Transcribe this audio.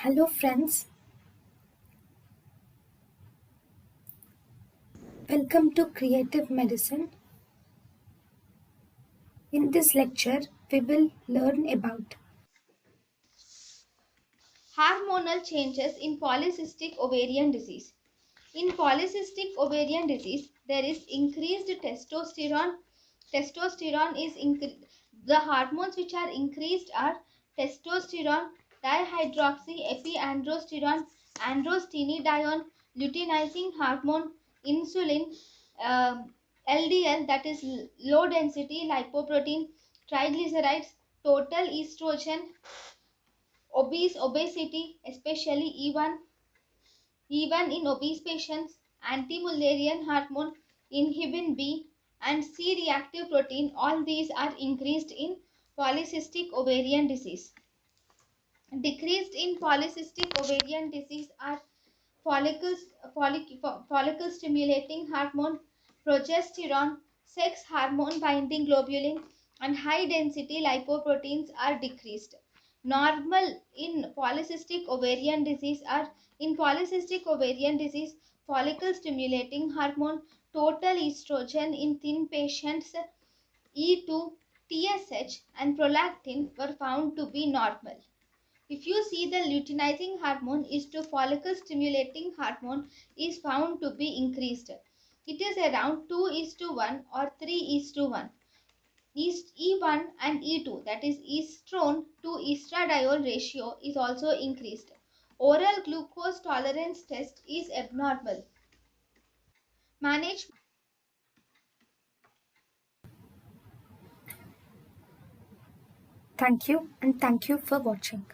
Hello, friends. Welcome to Creative Medicine. In this lecture, we will learn about Hormonal changes in polycystic ovarian disease. In polycystic ovarian disease, there is increased testosterone. Testosterone is the hormones which are increased are testosterone, dihydroxyepiandrosterone, androstenedione, luteinizing hormone, insulin, LDL, that is low density lipoprotein, triglycerides, total estrogen, obesity, especially even in obese patients, anti-Mullerian hormone, inhibin B, and C-reactive protein, all these are increased in polycystic ovarian disease. Decreased in polycystic ovarian disease are follicles, follicle stimulating hormone, progesterone, sex hormone binding globulin, and high density lipoproteins are decreased. Normal in polycystic ovarian disease are follicle stimulating hormone, total estrogen in thin patients, E2, TSH, and prolactin were found to be normal. If you see the luteinizing hormone is to follicle stimulating hormone is found to be increased. It is around 2 is to 1 or 3 is to 1. E1 and E2, that is estrone to estradiol ratio, is also increased. Oral glucose tolerance test is abnormal. Manage thank you and thank you for watching.